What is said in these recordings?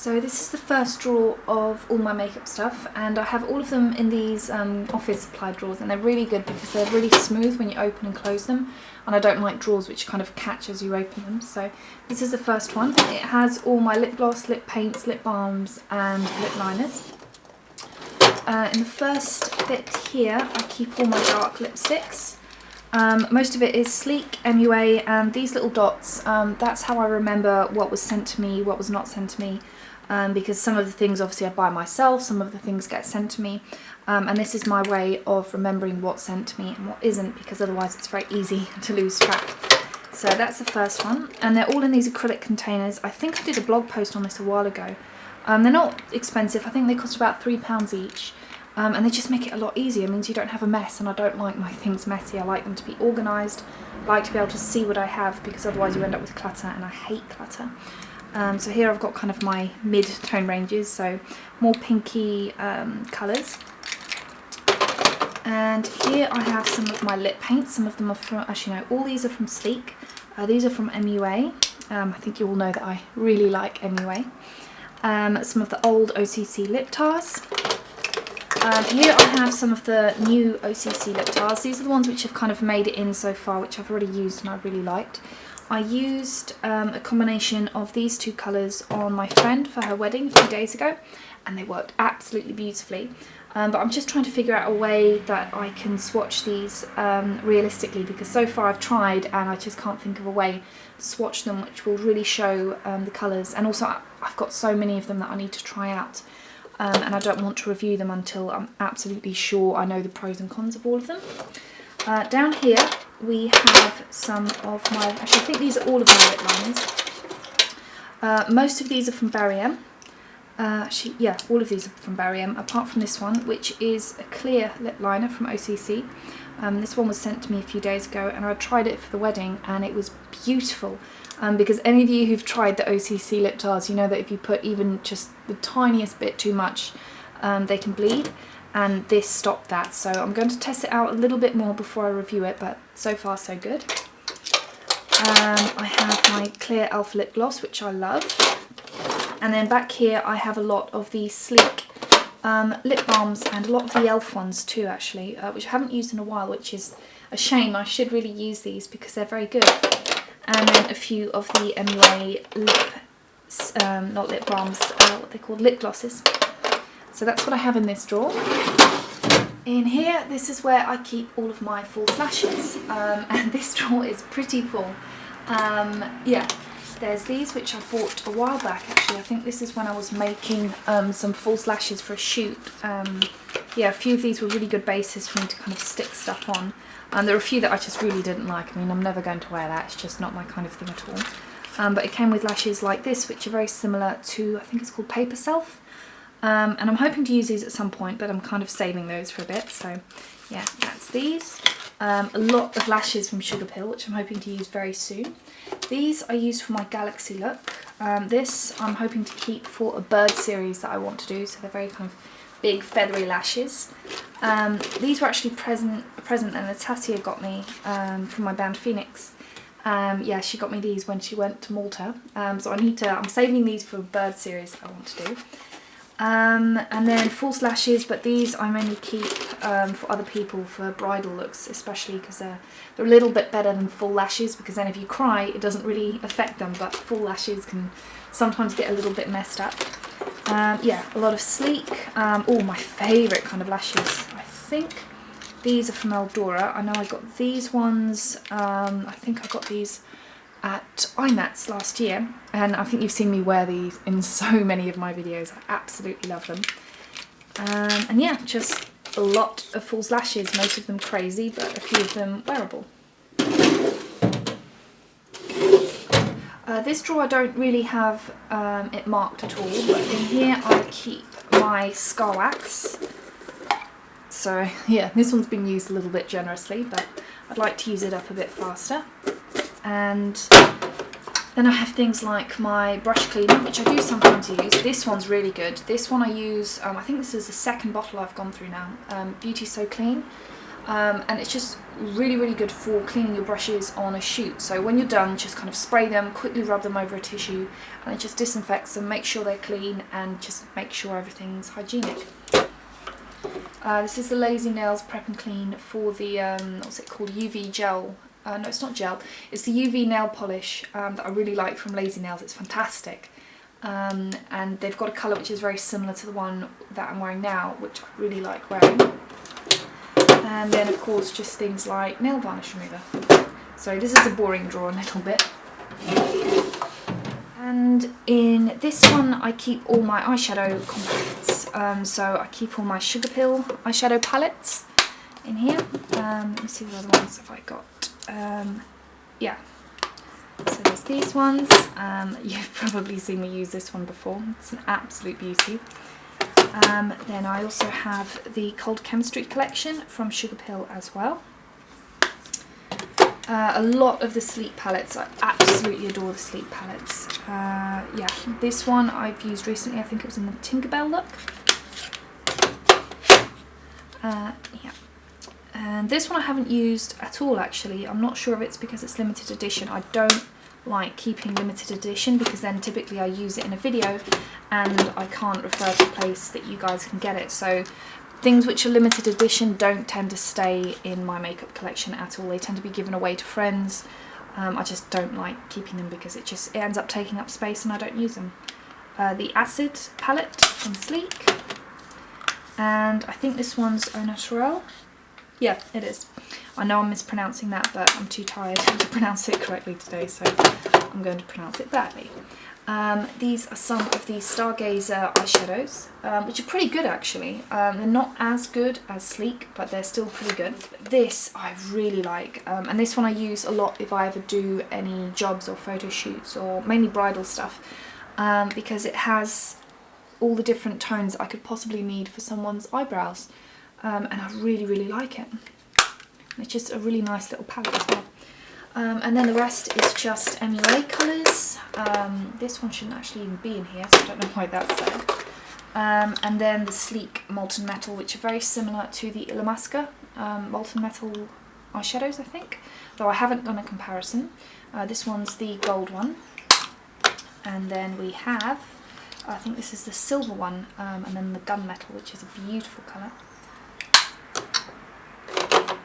So this is the first drawer of all my makeup stuff, and I have all of them in these office supply drawers, and they're really good because they're really smooth when you open and close them, and I don't like drawers which kind of catch as you open them. So this is the first one. It has all my lip gloss, lip paints, lip balms and lip liners. In the first bit here I keep all my dark lipsticks. Most of it is sleek MUA, and these little dots, that's how I remember what was sent to me, what was not sent to me, because some of the things obviously I buy myself, some of the things get sent to me, and this is my way of remembering what's sent to me and what isn't, because otherwise it's very easy to lose track. So that's the first one, and they're all in these acrylic containers. I think I did a blog post on this a while ago. They're not expensive, I think they cost about £3 each. And they just make it a lot easier. It means you don't have a mess, and I don't like my things messy. I like them to be organised. I like to be able to see what I have, because otherwise you end up with clutter, and I hate clutter. So here I've got kind of my mid-tone ranges, so more pinky colours. And here I have some of my lip paints. Some of them are from, actually no, all these are from Sleek. These are from MUA. I think you all know that I really like MUA. Some of the old OCC lip tars. Here I have some of the new OCC lip tars. These are the ones which have kind of made it in so far, which I've already used and I really liked. I used a combination of these two colours on my friend for her wedding a few days ago, and they worked absolutely beautifully. But I'm just trying to figure out a way that I can swatch these realistically, because so far I've tried and I just can't think of a way to swatch them which will really show the colours. And also I've got so many of them that I need to try out. And I don't want to review them until I'm absolutely sure I know the pros and cons of all of them. Down here we have some of my, actually I think these are all of my lip liners. Most of these are from Barry M. Actually, yeah, all of these are from Barry M, apart from this one, which is a clear lip liner from OCC. This one was sent to me a few days ago, and I tried it for the wedding, and it was beautiful. Because any of you who've tried the OCC lip tars, you know that if you put even just the tiniest bit too much, they can bleed, and this stopped that. So I'm going to test it out a little bit more before I review it, but so far so good. I have my clear Alpha lip gloss, which I love, and then back here I have a lot of the Sleek lip balms, and a lot of the e.l.f. ones too, actually, which I haven't used in a while, which is a shame. I should really use these because they're very good. And then a few of the MUA lip, not lip balms, what they're called, lip glosses. So that's what I have in this drawer. In here, this is where I keep all of my false lashes, and this drawer is pretty full. Yeah, there's these which I bought a while back, actually. I think this is when I was making some false lashes for a shoot. Yeah, a few of these were really good bases for me to kind of stick stuff on. And there are a few that I just really didn't like. I mean, I'm never going to wear that. It's just not my kind of thing at all. But it came with lashes like this, which are very similar to, I think it's called Paper Self. And I'm hoping to use these at some point, but I'm kind of saving those for a bit. So yeah, that's these. A lot of lashes from Sugar Pill, which I'm hoping to use very soon. These I use for my Galaxy look. This I'm hoping to keep for a bird series that I want to do. So they're very kind of big feathery lashes. These were actually a present that Natassia got me from my band Phoenix. Yeah, she got me these when she went to Malta. So I'm saving these for a bird series that I want to do. And then false lashes, but these I mainly keep for other people for bridal looks, especially because they're a little bit better than full lashes, because then if you cry it doesn't really affect them, but full lashes can sometimes get a little bit messed up. Yeah, a lot of Sleek. Oh, my favourite kind of lashes. I think these are from Eldora. I know I got these ones, I think I got these at IMATS last year, and I think you've seen me wear these in so many of my videos. I absolutely love them. And yeah, just a lot of false lashes, most of them crazy, but a few of them wearable. This drawer I don't really have it marked at all, but in here I keep my scar wax. So yeah, this one's been used a little bit generously, but I'd like to use it up a bit faster. And then I have things like my brush cleaner, which I do sometimes use. This one's really good. This one I use, I think this is the second bottle I've gone through now, Beauty So Clean. and it's just really, really good for cleaning your brushes on a shoot. So when you're done, just kind of spray them, quickly rub them over a tissue, and it just disinfects them, make sure they're clean, and just make sure everything's hygienic. This is the Lazy Nails Prep and Clean for the, what's it called, UV gel. No, it's not gel, it's the UV nail polish that I really like from Lazy Nails. It's fantastic. And they've got a colour which is very similar to the one that I'm wearing now, which I really like wearing. And then of course just things like nail varnish remover. So this is a boring drawer a little bit. And in this one I keep all my eyeshadow compacts. So I keep all my Sugar Pill eyeshadow palettes in here. Let me see what other ones have I got. Yeah, so there's these ones. You've probably seen me use this one before. It's an absolute beauty. Then I also have the Cold Chemistry collection from Sugar Pill as well. A lot of the Sleep palettes. I absolutely adore the Sleep palettes. Yeah, this one I've used recently. I think it was in the Tinkerbell look. Yeah. And this one I haven't used at all actually. I'm not sure if it's because it's limited edition. I don't like keeping limited edition because then typically I use it in a video and I can't refer to a place that you guys can get it. So things which are limited edition don't tend to stay in my makeup collection at all. They tend to be given away to friends. I just don't like keeping them because it ends up taking up space and I don't use them. The Acid palette from Sleek. And I think this one's Au Naturel. Yeah, it is. I know I'm mispronouncing that, but I'm too tired to pronounce it correctly today, so I'm going to pronounce it badly. These are some of the Stargazer eyeshadows, which are pretty good actually. They're not as good as Sleek, but they're still pretty good. This I really like, and this one I use a lot if I ever do any jobs or photo shoots, or mainly bridal stuff, because it has all the different tones I could possibly need for someone's eyebrows. And I really, really like it. It's just a really nice little palette as well. And then the rest is just MUA colours. This one shouldn't actually even be in here, so I don't know why that's there. And then the Sleek Molten Metal, which are very similar to the Illamasqua Molten Metal eyeshadows, I think. Though I haven't done a comparison. This one's the gold one. And then we have, I think this is the silver one, and then the Gunmetal, which is a beautiful colour.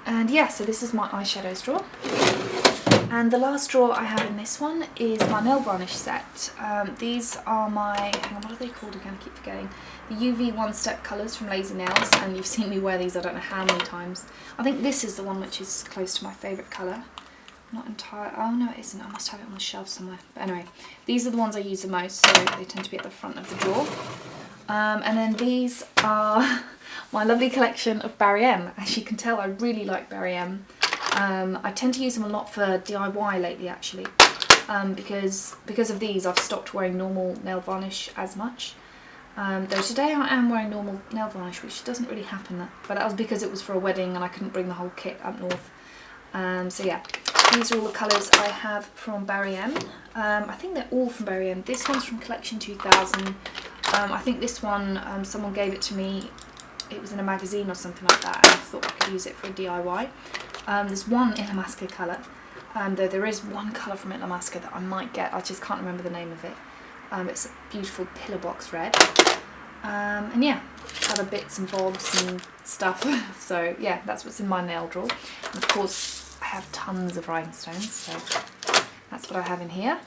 And yeah, so this is my eyeshadows drawer. And the last drawer I have in this one is my nail varnish set. These are my, hang on, what are they called again? I keep forgetting. The UV One Step colours from Lazy Nails, and you've seen me wear these I don't know how many times. I think this is the one which is close to my favourite colour. Not entire, oh no it isn't, I must have it on the shelf somewhere. But anyway, these are the ones I use the most, so they tend to be at the front of the drawer. And then these are my lovely collection of Barry M. As you can tell, I really like Barry M. I tend to use them a lot for DIY lately actually, because of these I've stopped wearing normal nail varnish as much. Though today I am wearing normal nail varnish, which doesn't really happen, but that was because it was for a wedding and I couldn't bring the whole kit up north. So yeah, these are all the colours I have from Barry M. I think they're all from Barry M. This one's from Collection 2000. I think this one, someone gave it to me, it was in a magazine or something like that, and I thought I could use it for a DIY. There's one Illamasqua colour, though there is one colour from Illamasqua that I might get, I just can't remember the name of it. It's a beautiful pillar box red. And yeah, other bits and bobs and stuff. So yeah, that's what's in my nail drawer. And of course, I have tons of rhinestones, so that's what I have in here.